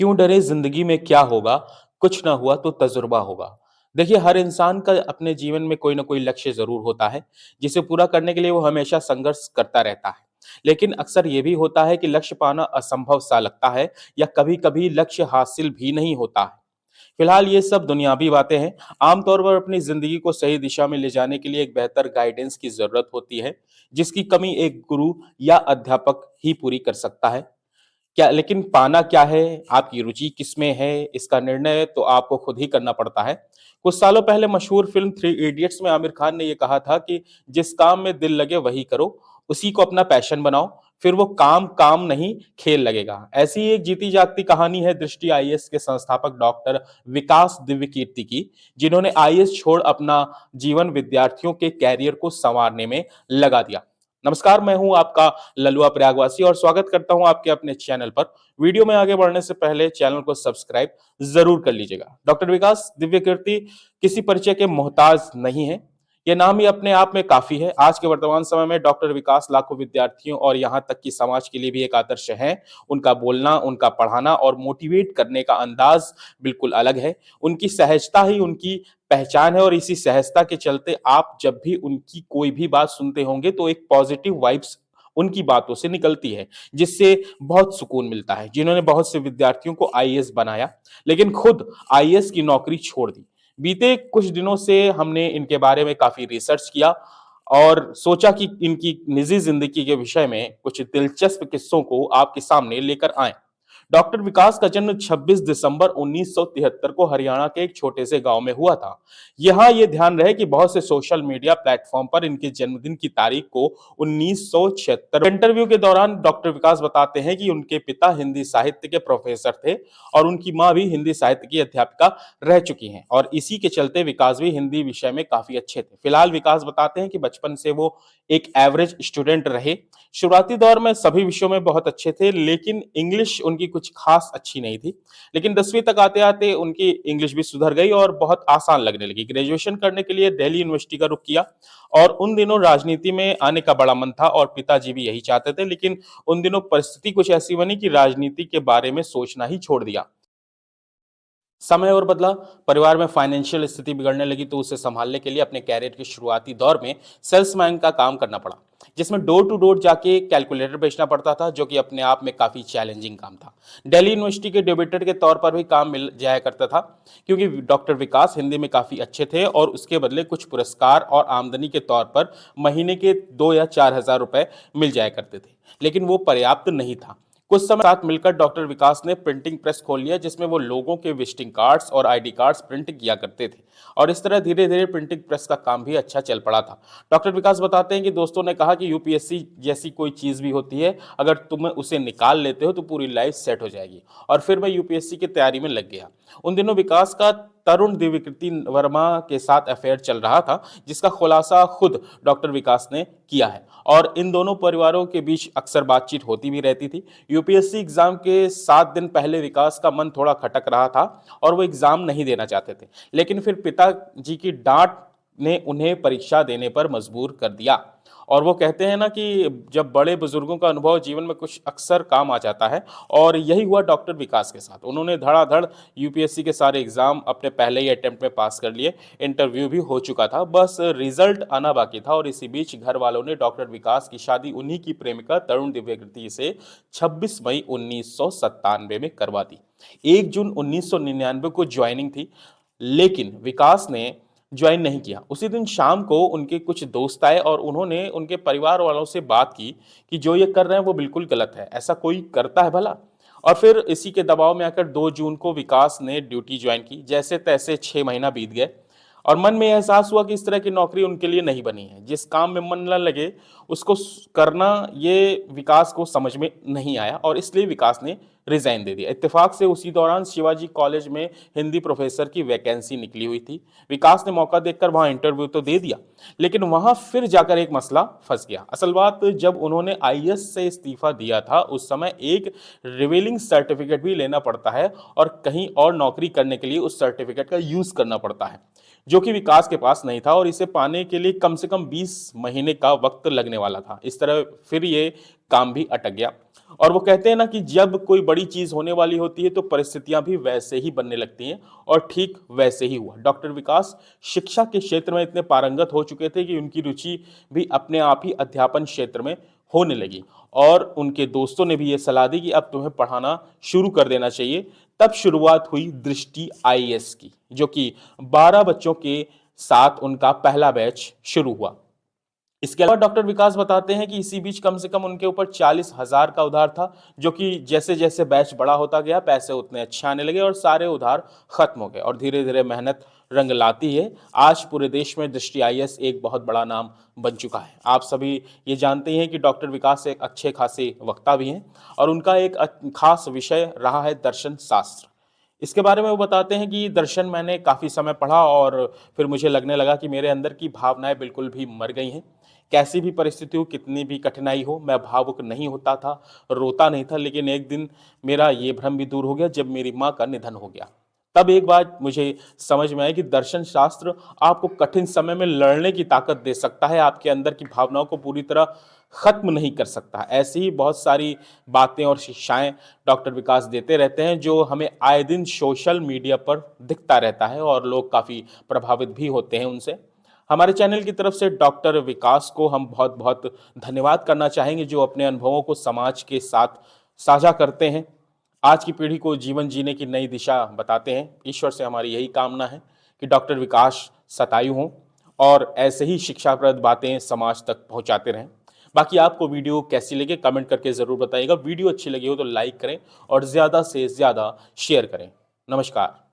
क्यों डरे जिंदगी में क्या होगा, कुछ ना हुआ तो तजुर्बा होगा। देखिए हर इंसान का अपने जीवन में कोई ना कोई लक्ष्य ज़रूर होता है, जिसे पूरा करने के लिए वो हमेशा संघर्ष करता रहता है। लेकिन अक्सर ये भी होता है कि लक्ष्य पाना असंभव सा लगता है या कभी-कभी लक्ष्य हासिल भी नहीं होता है। फिलहाल ये सब दुनियावी बातें हैं। आमतौर पर अपनी ज़िंदगी को सही दिशा में ले जाने के लिए एक बेहतर गाइडेंस की ज़रूरत होती है, जिसकी कमी एक गुरु या अध्यापक ही पूरी कर सकता है। क्या लेकिन पाना क्या है, आपकी रुचि किसमें है, इसका निर्णय तो आपको खुद ही करना पड़ता है। कुछ सालों पहले मशहूर फ़िल्म थ्री इडियट्स में आमिर खान ने ये कहा था कि जिस काम में दिल लगे वही करो, उसी को अपना पैशन बनाओ, फिर वो काम काम नहीं खेल लगेगा। ऐसी ही एक जीती-जागती कहानी है दृष्टि आईएएस के संस्थापक डॉक्टर विकास दिव्यकीर्ति की, जिन्होंने आईएएस छोड़ अपना जीवन विद्यार्थियों के करियर को सँवारने में लगा दिया। नमस्कार, मैं हूँ आपका ललुआ प्रयागवासी और स्वागत करता हूं आपके अपने चैनल पर। वीडियो में आगे बढ़ने से पहले चैनल को सब्सक्राइब जरूर कर लीजिएगा। डॉक्टर विकास दिव्यकीर्ति किसी परिचय के मोहताज नहीं है। यह नाम ही अपने आप में काफी है। आज के वर्तमान समय में डॉक्टर विकास लाखों विद्यार्थियों और यहाँ तक कि समाज के लिए भी एक आदर्श है। उनका बोलना, उनका पढ़ाना और मोटिवेट करने का अंदाज बिल्कुल अलग है। उनकी सहजता ही उनकी पहचान है और इसी सहजता के चलते आप जब भी उनकी कोई भी बात सुनते होंगे तो एक पॉजिटिव वाइब्स उनकी बातों से निकलती है, जिससे बहुत सुकून मिलता है। जिन्होंने बहुत से विद्यार्थियों को आईएएस बनाया, लेकिन खुद आईएएस की नौकरी छोड़ दी। बीते कुछ दिनों से हमने इनके बारे में काफ़ी रिसर्च किया और सोचा कि इनकी निजी ज़िंदगी के विषय में कुछ दिलचस्प किस्सों को आपके सामने लेकर आएँ। डॉक्टर विकास का जन्म 26 दिसंबर 1973 को हरियाणा के एक छोटे से गांव में हुआ था। यहाँ ये ध्यान रहे कि बहुत से सोशल मीडिया प्लेटफॉर्म पर इनके जन्मदिन की तारीख को 1976 इंटरव्यू के दौरान डॉक्टर विकास बताते हैं कि उनके पिता हिंदी साहित्य के प्रोफेसर थे और उनकी माँ भी हिंदी साहित्य की अध्यापिका रह चुकी हैं और इसी के चलते विकास भी हिंदी विषय में काफी अच्छे थे। फिलहाल विकास बताते हैं कि बचपन से वो एक एवरेज स्टूडेंट रहे। शुरुआती दौर में सभी विषयों में बहुत अच्छे थे, लेकिन इंग्लिश उनकी कुछ खास अच्छी नहीं थी। लेकिन 10वीं तक आते-आते उनकी इंग्लिश भी सुधर गई और बहुत आसान लगने लगी। ग्रेजुएशन करने के लिए दिल्ली यूनिवर्सिटी का रुख किया और उन दिनों राजनीति में आने का बड़ा मन था और पिताजी भी यही चाहते थे, लेकिन उन दिनों परिस्थिति कुछ ऐसी बनी कि राजनीति के बारे में सोचना ही छोड़ दिया। समय और बदला, परिवार में फाइनेंशियल स्थिति बिगड़ने लगी तो उसे संभालने के लिए अपने कैरियर के शुरुआती दौर में सेल्समैन का काम करना पड़ा, जिसमें डोर टू डोर जाके कैलकुलेटर बेचना पड़ता था, जो कि अपने आप में काफ़ी चैलेंजिंग काम था। दिल्ली यूनिवर्सिटी के डेब्यूटेंट के तौर पर भी काम मिल जाया करता था, क्योंकि डॉक्टर विकास हिंदी में काफ़ी अच्छे थे और उसके बदले कुछ पुरस्कार और आमदनी के तौर पर महीने के 2 या 4 हज़ार रुपए मिल जाया करते थे, लेकिन वो पर्याप्त नहीं था। कुछ समय साथ मिलकर डॉक्टर विकास ने प्रिंटिंग प्रेस खोल लिया, जिसमें वो लोगों के विजिटिंग कार्ड्स और आईडी कार्ड्स प्रिंट किया करते थे और इस तरह धीरे धीरे प्रिंटिंग प्रेस का काम भी अच्छा चल पड़ा था। डॉक्टर विकास बताते हैं कि दोस्तों ने कहा कि यूपीएससी जैसी कोई चीज़ भी होती है, अगर तुम उसे निकाल लेते हो तो पूरी लाइफ सेट हो जाएगी। और फिर मैं यूपीएससी की तैयारी में लग गया। उन दिनों विकास का तरुण दिव्यकीर्ति वर्मा के साथ अफेयर चल रहा था, जिसका खुलासा खुद डॉक्टर विकास ने किया है और इन दोनों परिवारों के बीच अक्सर बातचीत होती भी रहती थी। यूपीएससी एग्जाम के 7 दिन पहले विकास का मन थोड़ा खटक रहा था और वो एग्जाम नहीं देना चाहते थे, लेकिन फिर पिताजी की डांट ने उन्हें परीक्षा देने पर मजबूर कर दिया। और वो कहते हैं ना कि जब बड़े बुजुर्गों का अनुभव जीवन में कुछ अक्सर काम आ जाता है, और यही हुआ डॉक्टर विकास के साथ। उन्होंने धड़ाधड़ यूपीएससी के सारे एग्जाम अपने पहले ही अटेम्प्ट में पास कर लिए। इंटरव्यू भी हो चुका था, बस रिजल्ट आना बाकी था और इसी बीच घर वालों ने डॉक्टर विकास की शादी उन्हीं की प्रेमिका तरुण दिव्यकीर्ति से 26 मई 1997 में करवा दी। 1 जून 1999 को ज्वाइनिंग थी, लेकिन विकास ने ज्वाइन नहीं किया। उसी दिन शाम को उनके कुछ दोस्त आए और उन्होंने उनके परिवार वालों से बात की कि जो ये कर रहे हैं वो बिल्कुल गलत है, ऐसा कोई करता है भला? और फिर इसी के दबाव में आकर 2 जून को विकास ने ड्यूटी ज्वाइन की। जैसे-तैसे 6 महीना बीत गए और मन में एहसास हुआ कि इस तरह की नौकरी उनके लिए नहीं बनी है। जिस काम में मन न लगे उसको करना, ये विकास को समझ में नहीं आया और इसलिए विकास ने रिजाइन दे दिया। इत्तेफाक से उसी दौरान शिवाजी कॉलेज में हिंदी प्रोफेसर की वैकेंसी निकली हुई थी। विकास ने मौका देखकर वहां इंटरव्यू तो दे दिया, लेकिन वहां फिर जाकर एक मसला फंस गया। असल बात, जब उन्होंने आईएएस से इस्तीफा दिया था उस समय एक रिवीलिंग सर्टिफिकेट भी लेना पड़ता है और कहीं और नौकरी करने के लिए उस सर्टिफिकेट का यूज करना पड़ता है, जो कि विकास के पास नहीं था और इसे पाने के लिए कम से कम 20 महीने का वक्त लगने वाला था। इस तरह फिर ये काम भी अटक गया। और वो कहते हैं ना कि जब कोई बड़ी चीज होने वाली होती है तो परिस्थितियां भी वैसे ही बनने लगती हैं, और ठीक वैसे ही हुआ। डॉक्टर विकास शिक्षा के क्षेत्र में इतने पारंगत हो चुके थे कि उनकी रुचि भी अपने आप ही अध्यापन क्षेत्र में होने लगी, और उनके दोस्तों ने भी ये सलाह दी कि अब तुम्हें पढ़ाना शुरू कर देना चाहिए। तब शुरुआत हुई दृष्टि आईएएस की, जो कि 12 बच्चों के साथ उनका पहला बैच शुरू हुआ। इसके अलावा डॉक्टर विकास बताते हैं कि इसी बीच कम से कम उनके ऊपर 40,000 का उधार था, जो कि जैसे जैसे बैच बड़ा होता गया पैसे उतने अच्छे आने लगे और सारे उधार खत्म हो गए, और धीरे धीरे मेहनत रंग लाती है। आज पूरे देश में दृष्टि आईएएस एक बहुत बड़ा नाम बन चुका है। आप सभी ये जानते हैं कि डॉक्टर विकास एक अच्छे खासे वक्ता भी हैं, और उनका एक खास विषय रहा है दर्शन शास्त्र। इसके बारे में वो बताते हैं कि दर्शन मैंने काफ़ी समय पढ़ा, और फिर मुझे लगने लगा कि मेरे अंदर की भावनाएं बिल्कुल भी मर गई हैं। कैसी भी परिस्थिति हो, कितनी भी कठिनाई हो, मैं भावुक नहीं होता था, रोता नहीं था। लेकिन एक दिन मेरा ये भ्रम भी दूर हो गया जब मेरी माँ का निधन हो गया। तब एक बात मुझे समझ में आई कि दर्शन शास्त्र आपको कठिन समय में लड़ने की ताकत दे सकता है, आपके अंदर की भावनाओं को पूरी तरह खत्म नहीं कर सकता। ऐसी ही बहुत सारी बातें और शिक्षाएं डॉक्टर विकास देते रहते हैं, जो हमें आए दिन सोशल मीडिया पर दिखता रहता है, और लोग काफ़ी प्रभावित भी होते हैं उनसे। हमारे चैनल की तरफ से डॉक्टर विकास को हम बहुत बहुत धन्यवाद करना चाहेंगे, जो अपने अनुभवों को समाज के साथ साझा करते हैं, आज की पीढ़ी को जीवन जीने की नई दिशा बताते हैं। ईश्वर से हमारी यही कामना है कि डॉक्टर विकास शतायु हों और ऐसे ही शिक्षाप्रद बातें समाज तक पहुंचाते रहें। बाकी आपको वीडियो कैसी लगी कमेंट करके ज़रूर बताइएगा। वीडियो अच्छी लगी हो तो लाइक करें और ज़्यादा से ज़्यादा शेयर करें। नमस्कार।